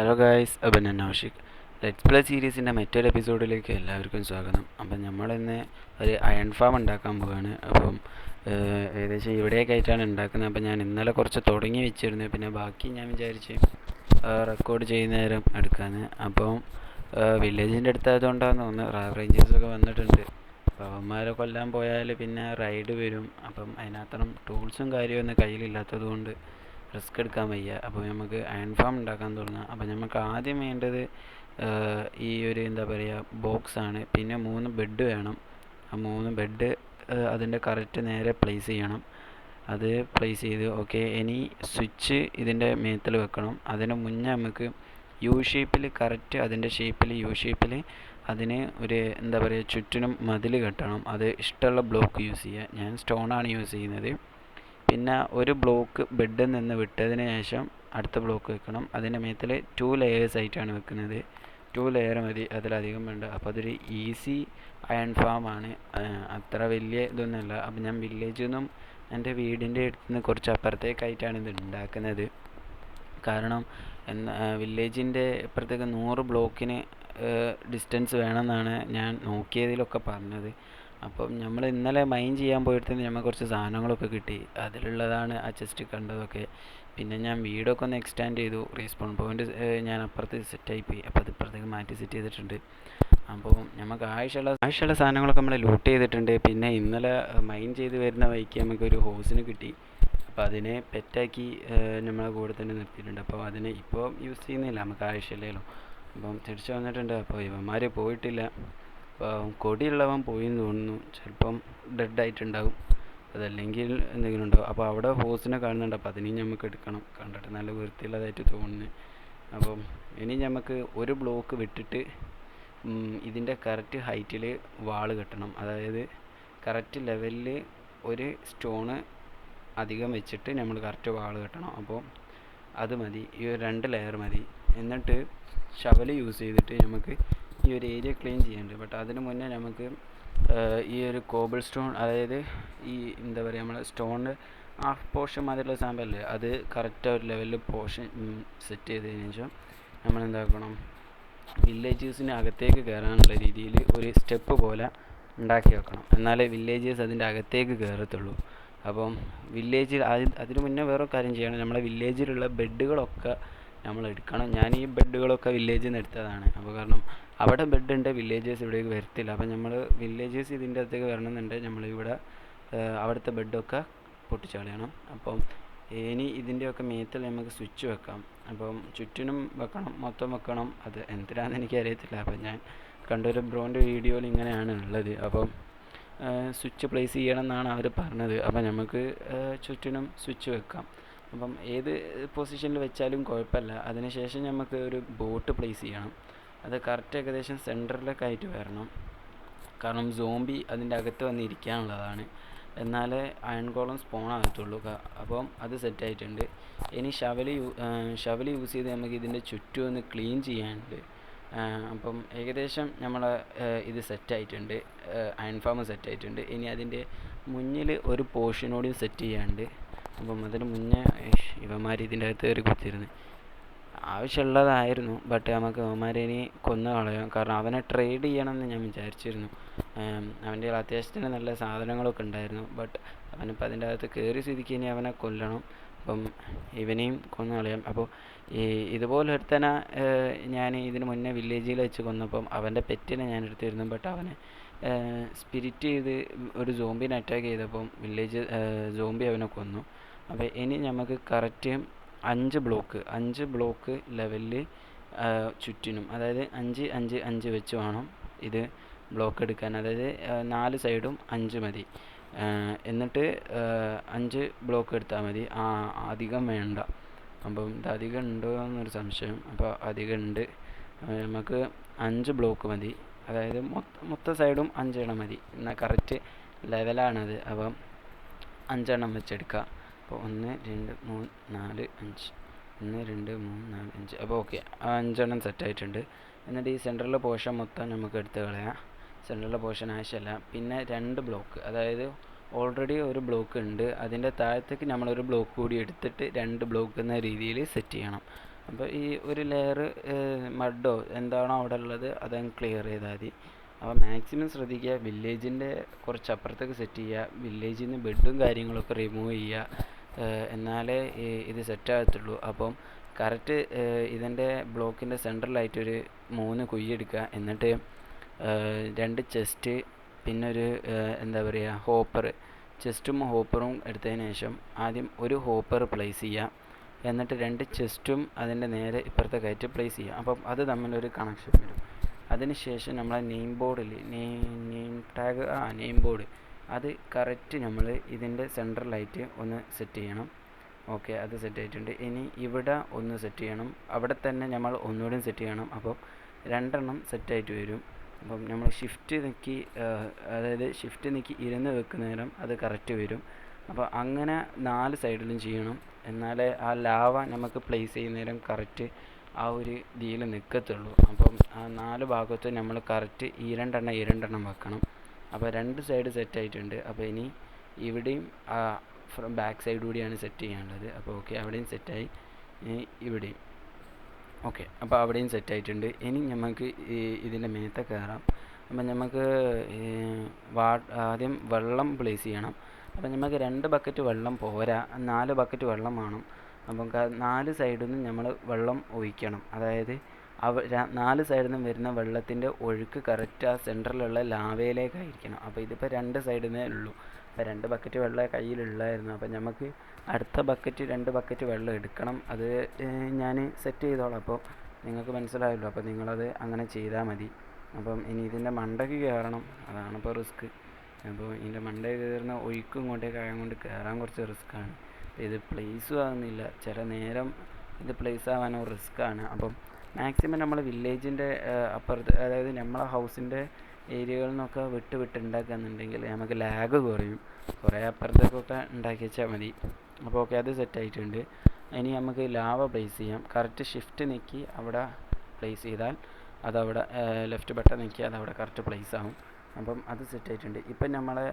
Hello guys, അപ്പം ഞാൻ നൗഷിക്. Let's play സീരീസിൻ്റെ മറ്റൊരു എപ്പിസോഡിലേക്ക് എല്ലാവർക്കും സ്വാഗതം. അപ്പം നമ്മളിന്ന് ഒരു അയൺ ഫാം ഉണ്ടാക്കാൻ പോവുകയാണ്. അപ്പം ഏകദേശം ഇവിടെയൊക്കെ ആയിട്ടാണ് ഉണ്ടാക്കുന്നത്. അപ്പം ഞാൻ ഇന്നലെ കുറച്ച് തുടങ്ങി വെച്ചിരുന്നു. പിന്നെ ബാക്കി ഞാൻ വിചാരിച്ച് റെക്കോർഡ് ചെയ്യുന്ന നേരം എടുക്കാമെന്ന്. അപ്പം വില്ലേജിൻ്റെ അടുത്തായതുകൊണ്ടാണെന്ന് തോന്നുന്നു റേഞ്ചേഴ്സൊക്കെ വന്നിട്ടുണ്ട്. അപ്പോൾ അവന്മാരെ കൊല്ലാൻ പോയാൽ പിന്നെ റൈഡ് വരും. അപ്പം അതിനകത്തണം ടൂൾസും കാര്യമൊന്നും കയ്യിലില്ലാത്തത് കൊണ്ട് റിസ്ക് എടുക്കാൻ വയ്യ. അപ്പോൾ നമുക്ക് അയൺ ഫാം ഉണ്ടാക്കാൻ തുടങ്ങാം. അപ്പോൾ നമുക്ക് ആദ്യം വേണ്ടത് ഈ ഒരു എന്താ പറയുക ബോക്സാണ്. പിന്നെ 3 ബെഡ് വേണം. ആ 3 ബെഡ് അതിൻ്റെ കറക്റ്റ് നേരെ പ്ലേസ് ചെയ്യണം. അത് പ്ലേസ് ചെയ്ത് ഓക്കെ. ഇനി സ്വിച്ച് ഇതിൻ്റെ മേത്തിൽ വെക്കണം. അതിന് മുന്നേ നമുക്ക് യു ഷേപ്പിൽ കറക്റ്റ് അതിൻ്റെ ഷേപ്പിൽ യു ഷേപ്പിൽ അതിന് ഒരു എന്താ പറയുക ചുറ്റിനും മതിൽ കെട്ടണം. അത് ഇഷ്ടമുള്ള ബ്ലോക്ക് യൂസ് ചെയ്യുക. ഞാൻ സ്റ്റോണാണ് യൂസ് ചെയ്യുന്നത്. പിന്നെ ഒരു ബ്ലോക്ക് ബെഡിൽ നിന്ന് വിട്ടതിന് ശേഷം അടുത്ത ബ്ലോക്ക് വെക്കണം. അതിൻ്റെ മേത്തിൽ 2 ലെയേഴ്സ് ആയിട്ടാണ് വെക്കുന്നത്. 2 ലെയർ മതി, അതിലധികം വേണ്ട. അപ്പോൾ അതൊരു ഈസി അയൺ ഫാമാണ്, അത്ര വലിയ ഇതൊന്നുമല്ല. അപ്പം ഞാൻ വില്ലേജിൽ നിന്നും എൻ്റെ വീടിൻ്റെ അടുത്ത് നിന്ന് കുറച്ച് അപ്പുറത്തേക്കായിട്ടാണ് ഇത് ഉണ്ടാക്കുന്നത്. കാരണം വില്ലേജിൻ്റെ അപ്പുറത്തേക്ക് 100 ബ്ലോക്കിന് ഡിസ്റ്റൻസ് വേണമെന്നാണ് ഞാൻ നോക്കിയതിലൊക്കെ പറഞ്ഞത്. അപ്പം നമ്മൾ ഇന്നലെ മൈൻ ചെയ്യാൻ പോയിട്ട് നമ്മൾ കുറച്ച് സാധനങ്ങളൊക്കെ കിട്ടി. അതിലുള്ളതാണ് ആ ചെസ്റ്റ് കണ്ടതൊക്കെ. പിന്നെ ഞാൻ വീടൊക്കെ ഒന്ന് എക്സ്റ്റാൻഡ് ചെയ്തു. റീസ്പോൺ പോയിൻ്റ് ഞാൻ അപ്പുറത്ത് സെറ്റായി പോയി. അപ്പോൾ അത് ഇപ്പുറത്തേക്ക് മാറ്റി സെറ്റ് ചെയ്തിട്ടുണ്ട്. അപ്പോൾ നമുക്ക് ആവശ്യമുള്ള സാധനങ്ങളൊക്കെ നമ്മൾ ലൂട്ട് ചെയ്തിട്ടുണ്ട്. പിന്നെ ഇന്നലെ മൈൻ ചെയ്ത് വരുന്ന വഴിക്ക് നമുക്കൊരു ഹോസിന് കിട്ടി. അപ്പോൾ അതിനെ പെറ്റാക്കി നമ്മളെ കൂടെ തന്നെ നിർത്തിയിട്ടുണ്ട്. അപ്പോൾ അതിനെ ഇപ്പോൾ യൂസ് ചെയ്യുന്നില്ല, നമുക്ക് ആവശ്യമില്ലല്ലോ. അപ്പം തിരിച്ചു വന്നിട്ടുണ്ട്. അപ്പോൾ ഇവന്മാർ പോയിട്ടില്ല. അപ്പോൾ കൊടിയുള്ളവൻ പോയി എന്ന് തോന്നുന്നു. ചിലപ്പം ഡെഡായിട്ടുണ്ടാവും, അതല്ലെങ്കിൽ എന്തെങ്കിലും ഉണ്ടാവും. അപ്പോൾ അവിടെ ഹോസിനെ കാണുന്നുണ്ട്. അപ്പോൾ അതിനെയും നമുക്ക് എടുക്കണം. കണ്ടിട്ട് നല്ല വൃത്തിയുള്ളതായിട്ട് തോന്നുന്നു. അപ്പം ഇനി നമുക്ക് ഒരു ബ്ലോക്ക് വിട്ടിട്ട് ഇതിൻ്റെ കറക്റ്റ് ഹൈറ്റിൽ വാൾ കെട്ടണം. അതായത് കറക്റ്റ് ലെവലിൽ ഒരു സ്റ്റോണ് അധികം വെച്ചിട്ട് നമ്മൾ കറക്റ്റ് വാൾ കെട്ടണം. അപ്പോൾ അത് മതി, ഈ 2 ലെയർ മതി. എന്നിട്ട് ഷവൽ യൂസ് ചെയ്തിട്ട് നമുക്ക് ഈ ഒരു ഏരിയ ക്ലീൻ ചെയ്യാനുണ്ട്. ബട്ട് അതിന് മുന്നേ നമുക്ക് ഈ ഒരു കോബിൾ സ്റ്റോൺ, അതായത് ഈ എന്താ പറയുക നമ്മൾ സ്റ്റോണിൻ്റെ ഹാഫ് പോർഷൻ മാതിരിയുള്ള സാമ്പല്ലേ, അത് കറക്റ്റ് ഒരു ലെവലിൽ പോർഷൻ സെറ്റ് ചെയ്തതിന് ശേഷം നമ്മൾ എന്താക്കണം, വില്ലേജേഴ്സിന് അകത്തേക്ക് കയറാനുള്ള രീതിയിൽ ഒരു സ്റ്റെപ്പ് പോലെ ഉണ്ടാക്കി വെക്കണം. എന്നാലേ വില്ലേജേഴ്സ് അതിൻ്റെ അകത്തേക്ക് കയറത്തുള്ളൂ. അപ്പം വില്ലേജിൽ അതിന് മുന്നേ വേറെ കാര്യം ചെയ്യണം. നമ്മളെ വില്ലേജിലുള്ള ബെഡുകളൊക്കെ നമ്മൾ എടുക്കണം. ഞാൻ ഈ ബെഡുകളൊക്കെ വില്ലേജിൽ നിന്ന് എടുത്തതാണ്. അപ്പോൾ കാരണം അവിടെ ബെഡുണ്ട്, വില്ലേജേഴ്സ് ഇവിടേക്ക് വരത്തില്ല. അപ്പം നമ്മൾ വില്ലേജേഴ്സ് ഇതിൻ്റെ അകത്തേക്ക് വരണമെന്നുണ്ടെങ്കിൽ നമ്മളിവിടെ അവിടുത്തെ ബെഡൊക്കെ പൊട്ടിച്ച് കളയണം. അപ്പം ഇനി ഇതിൻ്റെയൊക്കെ മേത്തിൽ നമുക്ക് സ്വിച്ച് വെക്കാം. അപ്പം ചുറ്റിനും വെക്കണം, മൊത്തം വെക്കണം. അത് എന്തിനാണെന്ന് എനിക്കറിയത്തില്ല. അപ്പം ഞാൻ കണ്ടൊരു ബ്രോൻ്റെ വീഡിയോയിൽ ഇങ്ങനെയാണ് ഉള്ളത്. അപ്പം സ്വിച്ച് പ്ലേസ് ചെയ്യണം എന്നാണ് അവർ പറഞ്ഞത്. അപ്പം നമുക്ക് ചുറ്റിനും സ്വിച്ച് വെക്കാം. അപ്പം ഏത് പൊസിഷനിൽ വെച്ചാലും കുഴപ്പമില്ല. അതിനുശേഷം നമുക്ക് ഒരു ബോട്ട് പ്ലേസ് ചെയ്യണം. അത് കറക്റ്റ് ഏകദേശം സെൻറ്ററിലൊക്കെ ആയിട്ട് വരണം. കാരണം സോംബി അതിൻ്റെ അകത്ത് വന്നിരിക്കാനുള്ളതാണ്, എന്നാലേ അയൺ കോളം സ്പോൺ ആകത്തുള്ളൂ. അപ്പം അത് സെറ്റായിട്ടുണ്ട്. ഇനി ഷവൽ യൂസ് ചെയ്ത് നമുക്ക് ഇതിൻ്റെ ചുറ്റും ഒന്ന് ക്ലീൻ ചെയ്യാനുണ്ട്. അപ്പം ഏകദേശം നമ്മൾ ഇത് സെറ്റായിട്ടുണ്ട്, അയൺ ഫാം സെറ്റായിട്ടുണ്ട്. ഇനി അതിൻ്റെ മുന്നിൽ ഒരു പോർഷനോടും സെറ്റ് ചെയ്യാനുണ്ട്. അപ്പം അതിന് മുന്നേ ഇവന്മാർ ഇതിൻ്റെ അകത്ത് കയറി കുത്തിയിരുന്നു. ആവശ്യമുള്ളതായിരുന്നു, ബട്ട് നമുക്ക് അവന്മാരെ ഇനി കൊന്നു കളയാം. കാരണം അവനെ ട്രേഡ് ചെയ്യണമെന്ന് ഞാൻ വിചാരിച്ചിരുന്നു. അവൻ്റെ അത്യാവശ്യത്തിന് നല്ല സാധനങ്ങളൊക്കെ ഉണ്ടായിരുന്നു. ബട്ട് അവനിപ്പോൾ അതിൻ്റെ അകത്ത് കയറി സ്ഥിതിക്ക് ഇനി അവനെ കൊല്ലണം. അപ്പം ഇവനെയും കൊന്നു കളയാം. അപ്പോൾ ഇതുപോലെ ഒരുത്തനെ ഞാൻ ഇതിന് മുന്നേ വില്ലേജിൽ വെച്ച് കൊന്നപ്പം അവൻ്റെ പെറ്റിനെ ഞാൻ എടുത്തിരുന്നു. ബട്ട് അവനെ സ്പിരിറ്റ് ചെയ്ത് ഒരു സോംബിനെ അറ്റാക്ക് ചെയ്തപ്പം സോംബി അവനെ കൊന്നു. അപ്പോൾ ഇനി നമുക്ക് കറക്റ്റ് 5 ബ്ലോക്ക് ലെവലിൽ ചുറ്റിനും, അതായത് 5, 5, 5 വെച്ച് വേണം ഇത് ബ്ലോക്ക് എടുക്കാൻ. അതായത് 4 സൈഡും 5 മതി. എന്നിട്ട് 5 ബ്ലോക്ക് എടുത്താൽ മതി, അധികം വേണ്ട. അപ്പം ഇത് അധികം ഉണ്ടോ എന്നൊരു സംശയം. അപ്പോൾ അധികം ഉണ്ട്, നമുക്ക് 5 ബ്ലോക്ക് മതി. അതായത് മൊത്തം സൈഡും 5 എണ്ണം മതി. എന്നാൽ കറക്റ്റ് ലെവലാണത്. അപ്പം 5 എണ്ണം വെച്ചെടുക്കുക. അപ്പോൾ 1, 2, 3, 4, 5 1, 2, 3, 4, 5. അപ്പോൾ ഓക്കെ, 5 എണ്ണം സെറ്റായിട്ടുണ്ട്. എന്നിട്ട് ഈ സെൻറ്ററിലെ പോർഷൻ മൊത്തം നമുക്ക് എടുത്ത് കളയാം. സെൻറ്ററിലെ പോർഷൻ ആവശ്യമല്ല. പിന്നെ 2 ബ്ലോക്ക്, അതായത് ഓൾറെഡി ഒരു ബ്ലോക്ക് ഉണ്ട്, അതിൻ്റെ താഴത്തേക്ക് നമ്മളൊരു ബ്ലോക്ക് കൂടി എടുത്തിട്ട് 2 ബ്ലോക്ക് എന്ന രീതിയിൽ സെറ്റ് ചെയ്യണം. അപ്പോൾ ഈ ഒരു ലെയർ മഡോ എന്താണോ അവിടെ ഉള്ളത് അതങ്ങ് ക്ലിയർ ചെയ്താൽ മതി. അപ്പോൾ മാക്സിമം ശ്രദ്ധിക്കുക, വില്ലേജിൻ്റെ കുറച്ച് അപ്പുറത്തേക്ക് സെറ്റ് ചെയ്യുക, വില്ലേജിൽ നിന്ന് ബെഡും കാര്യങ്ങളൊക്കെ റിമൂവ് ചെയ്യുക, എന്നാലേ ഇത് സെറ്റ് ആകത്തുള്ളൂ. അപ്പം കറക്റ്റ് ഇതിൻ്റെ ബ്ലോക്കിൻ്റെ സെൻട്രലായിട്ടൊരു 3 കുഴി എടുക്കുക. എന്നിട്ട് 2 ചെസ്റ്റ്, പിന്നെ ഒരു എന്താ പറയുക ഹോപ്പർ, ചെസ്റ്റും ഹോപ്പറും എടുത്തതിന് ശേഷം ആദ്യം ഒരു ഹോപ്പർ പ്ലേസ് ചെയ്യുക. എന്നിട്ട് 2 ചെസ്റ്റും അതിൻ്റെ നേരെ ഇപ്പുറത്തെ കയറ്റി പ്ലേസ് ചെയ്യുക. അപ്പം അത് തമ്മിലൊരു കണക്ഷൻ വരും. അതിനുശേഷം നമ്മളെ നെയിം ബോർഡിൽ നെയിം ടാഗ് നെയിം ബോർഡ് അത് കറക്റ്റ് നമ്മൾ ഇതിൻ്റെ സെൻട്രലായിട്ട് ഒന്ന് സെറ്റ് ചെയ്യണം. ഓക്കെ, അത് സെറ്റ് ആയിട്ടുണ്ട്. ഇനി ഇവിടെ ഒന്ന് സെറ്റ് ചെയ്യണം, അവിടെ തന്നെ നമ്മൾ ഒന്നുകൂടി സെറ്റ് ചെയ്യണം. അപ്പോൾ 2 സെറ്റായിട്ട് വരും. അപ്പം നമ്മൾ ഷിഫ്റ്റ് നീക്കി, അതായത് ഷിഫ്റ്റ് നീക്കി ഇരുന്ന് വെക്കുന്ന നേരം അത് കറക്റ്റ് വരും. അപ്പോൾ അങ്ങനെ 4 സൈഡിലും ചെയ്യണം, എന്നാലേ ആ ലാവ നമുക്ക് പ്ലേസ് ചെയ്യുന്ന നേരം കറക്റ്റ് ആ ഒരു ഇതിൽ നിൽക്കത്തുള്ളൂ. അപ്പം ആ 4 ഭാഗത്തും നമ്മൾ കറക്റ്റ് ഈ 2 വെക്കണം. അപ്പോൾ 2 സൈഡ് സെറ്റ് ആയിട്ടുണ്ട്. അപ്പോൾ ഇനി ഇവിടെയും ബാക്ക് സൈഡ് കൂടിയാണ് സെറ്റ് ചെയ്യാനുള്ളത്. അപ്പോൾ ഓക്കെ, അവിടെയും സെറ്റായി. ഇനി ഇവിടെയും ഓക്കെ, അപ്പോൾ അവിടെയും സെറ്റായിട്ടുണ്ട്. ഇനി നമുക്ക് ഇതിൻ്റെ മേത്തെ കയറാം. അപ്പം നമുക്ക് ആദ്യം വെള്ളം പ്ലേസ് ചെയ്യണം. അപ്പം നമുക്ക് 2 ബക്കറ്റ് വെള്ളം പോരാ, 4 ബക്കറ്റ് വെള്ളം വേണം. അപ്പം 4 സൈഡിൽ നിന്നും നമ്മൾ വെള്ളം ഒഴിക്കണം. അതായത് 4 സൈഡിൽ നിന്നും വരുന്ന വെള്ളത്തിൻ്റെ ഒഴുക്ക് കറക്റ്റ് ആ സെൻറ്ററിലുള്ള ലാവയിലേക്കായിരിക്കണം. അപ്പോൾ ഇതിപ്പോൾ 2 സൈഡിൽ നിന്നേ ഉള്ളൂ. അപ്പോൾ 2 ബക്കറ്റ് വെള്ളം കയ്യിലുള്ളായിരുന്നു. അപ്പം നമുക്ക് അടുത്ത ബക്കറ്റ് 2 ബക്കറ്റ് വെള്ളം എടുക്കണം. അത് ഞാൻ സെറ്റ് ചെയ്തോളാം. അപ്പോൾ നിങ്ങൾക്ക് മനസ്സിലായല്ലോ. അപ്പോൾ നിങ്ങളത് അങ്ങനെ ചെയ്താൽ മതി. അപ്പം ഇനി ഇതിൻ്റെ മണ്ടയ്ക്ക് കയറണം, അതാണിപ്പോൾ റിസ്ക്. അപ്പോൾ ഇതിൻ്റെ മണ്ടയ്ക്ക് കയറുന്ന ഒഴുക്കും ഇങ്ങോട്ടേക്ക് ആയതുകൊണ്ട് കയറാൻ കുറച്ച് റിസ്ക്കാണ്. ഇത് പ്ലേസും ആകുന്നില്ല, ചില നേരം ഇത് പ്ലേസ് ആവാനോ റിസ്ക്കാണ്. അപ്പം മാക്സിമം നമ്മൾ വില്ലേജിൻ്റെ അപ്പുറത്ത്, അതായത് നമ്മളെ ഹൗസിൻ്റെ ഏരിയകളിൽ നിന്നൊക്കെ വിട്ട് ഉണ്ടാക്കുകയെന്നുണ്ടെങ്കിൽ നമുക്ക് ലാഗ് കുറയും. കുറേ അപ്പുറത്തേക്കൊക്കെ ഉണ്ടാക്കി വെച്ചാൽ മതി. അപ്പോൾ ഓക്കെ, അത് സെറ്റായിട്ടുണ്ട്. ഇനി നമുക്ക് ലാവ പ്ലേസ് ചെയ്യാം. കറക്റ്റ് ഷിഫ്റ്റ് നീക്കി അവിടെ പ്ലേസ് ചെയ്താൽ അതവിടെ ലെഫ്റ്റ് ബട്ടൺ നീക്കി അതവിടെ കറക്റ്റ് പ്ലേസ് ആവും. അപ്പം അത് സെറ്റായിട്ടുണ്ട്. ഇപ്പം നമ്മളെ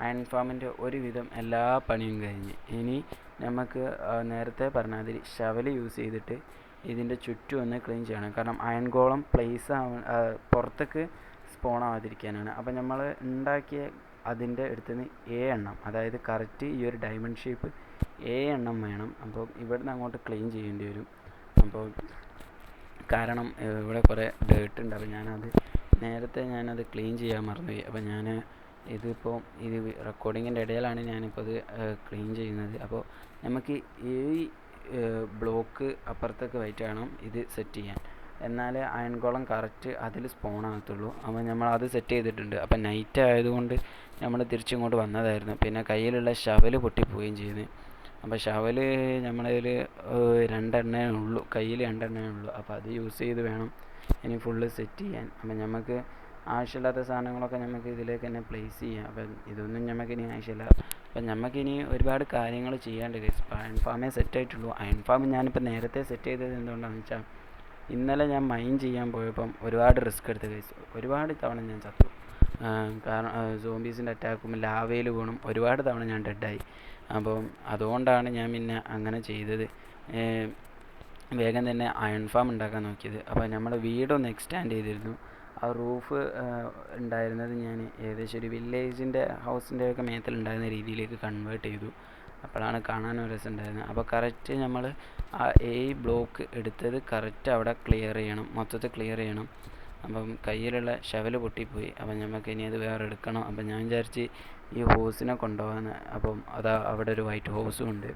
അയൺ ഫാമിൻ്റെ ഒരുവിധം എല്ലാ പണിയും കഴിഞ്ഞ് ഇനി നമുക്ക് നേരത്തെ പറഞ്ഞ മാതിരി ഷവൽ യൂസ് ചെയ്തിട്ട് ഇതിൻ്റെ ചുറ്റും ഒന്ന് ക്ലീൻ ചെയ്യണം. കാരണം അയൺ ഗോളം പ്ലേസ് പുറത്തേക്ക് സ്പോൺ ആവാതിരിക്കാനാണ്. അപ്പം നമ്മൾ ഉണ്ടാക്കിയ അതിൻ്റെ അടുത്തുനിന്ന് 7 എണ്ണം, അതായത് കറക്റ്റ് ഈ ഒരു ഡയമണ്ട് ഷേപ്പ് 7 എണ്ണം വേണം. അപ്പോൾ ഇവിടുന്ന് അങ്ങോട്ട് ക്ലീൻ ചെയ്യേണ്ടി വരും. അപ്പോൾ കാരണം ഇവിടെ കുറേ ഡേർട്ട് ഉണ്ട്. അപ്പോൾ ഞാനത് ക്ലീൻ ചെയ്യാൻ മറന്നുപോയി. അപ്പോൾ ഇതിപ്പോൾ ഇത് റെക്കോർഡിങ്ങിൻ്റെ ഇടയിലാണ് ഞാനിപ്പോൾ ഇത് ക്ലീൻ ചെയ്യുന്നത്. അപ്പോൾ നമുക്ക് ഈ ബ്ലോക്ക് അപ്പുറത്തേക്ക് വെയിറ്റ് വേണം ഇത് സെറ്റ് ചെയ്യാൻ, എന്നാലേ അയൺ ഗോളം കറക്റ്റ് അതിൽ സ്പോൺ ആകത്തുള്ളൂ. അപ്പോൾ നമ്മൾ അത് സെറ്റ് ചെയ്തിട്ടുണ്ട്. അപ്പം നൈറ്റ് ആയതുകൊണ്ട് നമ്മൾ തിരിച്ചിങ്ങോട്ട് വന്നതായിരുന്നു. പിന്നെ കയ്യിലുള്ള ഷവൽ പൊട്ടിപ്പോവുകയും ചെയ്തു. അപ്പോൾ ഷവൽ നമ്മളതിൽ 2 എണ്ണേ ഉള്ളൂ, കയ്യിൽ 2 എണ്ണേ ഉള്ളൂ. അപ്പോൾ അത് യൂസ് ചെയ്ത് വേണം ഇനി ഫുള്ള് സെറ്റ് ചെയ്യാൻ. അപ്പം നമുക്ക് ആവശ്യമില്ലാത്ത സാധനങ്ങളൊക്കെ നമുക്ക് ഇതിലേക്ക് തന്നെ പ്ലേസ് ചെയ്യാം. അപ്പം ഇതൊന്നും നമുക്കിനി ആവശ്യമില്ല. അപ്പം നമുക്കിനി ഒരുപാട് കാര്യങ്ങൾ ചെയ്യാണ്ട് ഗൈസ്. ഇപ്പോൾ അയൺ ഫാമേ സെറ്റായിട്ടുള്ളൂ. അയൺ ഫാം ഞാനിപ്പോൾ നേരത്തെ സെറ്റ് ചെയ്തത് എന്തുകൊണ്ടാണെന്ന് വെച്ചാൽ ഇന്നലെ ഞാൻ മൈൻ ചെയ്യാൻ പോയപ്പം ഒരുപാട് റിസ്ക് എടുത്ത് ഗൈസ്. ഒരുപാട് തവണ ഞാൻ ചത്തു. കാരണം സോംബീസിൻ്റെ അറ്റാക്കും ലാവയിൽ വീണും ഒരുപാട് തവണ ഞാൻ ഡെഡായി. അപ്പം അതുകൊണ്ടാണ് ഞാൻ പിന്നെ അങ്ങനെ ചെയ്തത്. വേഗം തന്നെ അയൺ ഫാം ഉണ്ടാക്കാൻ നോക്കിയത്. അപ്പോൾ നമ്മൾ വീടൊന്ന് എക്സ്റ്റാൻഡ് ചെയ്തിരുന്നു. ആ റൂഫ് ഉണ്ടായിരുന്നത് ഞാൻ ഏകദേശം ഒരു വില്ലേജിൻ്റെ ഹൗസിൻ്റെയൊക്കെ മേത്തിലുണ്ടായിരുന്ന രീതിയിലേക്ക് കൺവേർട്ട് ചെയ്തു. അപ്പോഴാണ് കാണാനൊരു രസം ഉണ്ടായിരുന്നത്. അപ്പോൾ കറക്റ്റ് നമ്മൾ ആ ബ്ലോക്ക് എടുത്തത് കറക്റ്റ് അവിടെ ക്ലിയർ ചെയ്യണം, മൊത്തത്തിൽ ക്ലിയർ ചെയ്യണം. അപ്പം കയ്യിലുള്ള ഷവൽ പൊട്ടിപ്പോയി. അപ്പം നമുക്ക് ഇനി അത് വേറെ എടുക്കണം. അപ്പം ഞാൻ വിചാരിച്ച് ഈ ഹോസിനെ കൊണ്ടുപോകാൻ. അപ്പം അവിടെ ഒരു വൈറ്റ് ഹോസും ഉണ്ട്.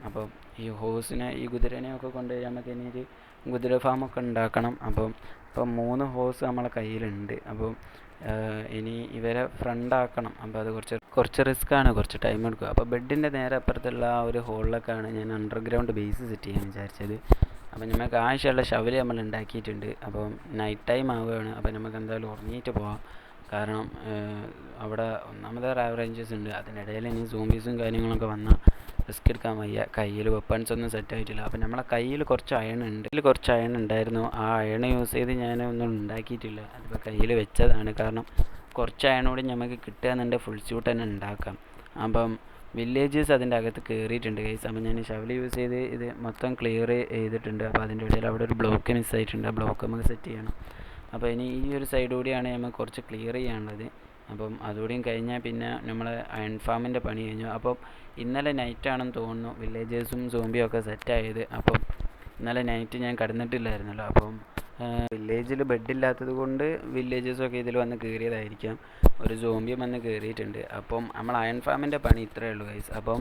അപ്പം ഈ ഹോസിനെ ഈ കുതിരനെയൊക്കെ കൊണ്ടുപോയി നമുക്ക് ഇനി ഒരു കുതിര ഫാമൊക്കെ ഉണ്ടാക്കണം. അപ്പം 3 ഹോസ് നമ്മളെ കയ്യിലുണ്ട്. അപ്പം ഇനി ഇവരെ ഫ്രണ്ടാക്കണം. അപ്പോൾ അത് കുറച്ച് റിസ്ക്കാണ്, കുറച്ച് ടൈം എടുക്കും. അപ്പോൾ ബെഡിൻ്റെ നേരെ അപ്പുറത്തുള്ള ആ ഒരു ഹോളിലൊക്കെയാണ് ഞാൻ അണ്ടർഗ്രൗണ്ട് ബേസ് സെറ്റ് ചെയ്യാൻ വിചാരിച്ചത്. അപ്പം നമുക്ക് ആവശ്യമുള്ള ഷവൽ നമ്മൾ ഉണ്ടാക്കിയിട്ടുണ്ട്. അപ്പം നൈറ്റ് ടൈം ആവുകയാണ്. അപ്പം നമുക്ക് എന്തായാലും ഉറങ്ങിയിട്ട് പോകാം. കാരണം അവിടെ ഒന്നാമത് റേഞ്ചസ് ഉണ്ട്, അതിനിടയിൽ ഇനി സോംബീസും കാര്യങ്ങളൊക്കെ വന്നാൽ റിസ്ക് എടുക്കാൻ വയ്യ. കയ്യിൽ വെപ്പൺസ് ഒന്നും സെറ്റ് ആയിട്ടില്ല. അപ്പം നമ്മളെ കയ്യിൽ കുറച്ച് അയൺ ഉണ്ടായിരുന്നു. ആ അയൺ യൂസ് ചെയ്ത് ഞാനൊന്നും ഉണ്ടാക്കിയിട്ടില്ല. അതിപ്പോൾ കയ്യിൽ വെച്ചതാണ്. കാരണം കുറച്ച് അയണോട് നമുക്ക് കിട്ടുകയെന്നുണ്ടെങ്കിൽ ഫുൾ സ്യൂട്ട് തന്നെ ഉണ്ടാക്കാം. അപ്പം വില്ലേജസ് അതിൻ്റെ അകത്ത് കയറിയിട്ടുണ്ട് ഗൈസ്. അപ്പോൾ ഞാൻ ഷവൽ യൂസ് ചെയ്ത് ഇത് മൊത്തം ക്ലിയർ ചെയ്തിട്ടുണ്ട്. അപ്പോൾ അതിൻ്റെ ഇടയിൽ അവിടെ ഒരു ബ്ലോക്ക് മിസ്സായിട്ടുണ്ട്. ആ ബ്ലോക്ക് നമുക്ക് സെറ്റ് ചെയ്യണം. അപ്പോൾ ഇനി ഈ ഒരു സൈഡ് കൂടിയാണ് നമുക്ക് കുറച്ച് ക്ലിയർ ചെയ്യാനുള്ളത്. അപ്പം അതുകൂടിയും കഴിഞ്ഞാൽ പിന്നെ നമ്മൾ അയൺ ഫാമിൻ്റെ പണി കഴിഞ്ഞു. അപ്പം ഇന്നലെ നൈറ്റാണെന്ന് തോന്നുന്നു വില്ലേജേഴ്സും സോംബിയും ഒക്കെ സെറ്റായത്. അപ്പം ഇന്നലെ നൈറ്റ് ഞാൻ കിടന്നിട്ടില്ലായിരുന്നല്ലോ. അപ്പം വില്ലേജിൽ ബെഡില്ലാത്തത് കൊണ്ട് വില്ലേജസൊക്കെ ഇതിൽ വന്ന് കയറിയതായിരിക്കാം. ഒരു സോംബിയും വന്ന് കയറിയിട്ടുണ്ട്. അപ്പം നമ്മൾ അയൺ ഫാമിൻ്റെ പണി ഇത്രയേ ഉള്ളൂ ഗൈസ്. അപ്പം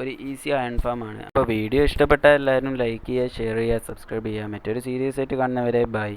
ഒരു ഈസി അയൺ ഫാമാണ്. അപ്പോൾ വീഡിയോ ഇഷ്ടപ്പെട്ടാൽ എല്ലാവരും ലൈക്ക് ചെയ്യുക, ഷെയർ ചെയ്യുക, സബ്സ്ക്രൈബ് ചെയ്യുക. മറ്റൊരു സീരീസ് ആയിട്ട് കാണുന്നവരെ ബൈ.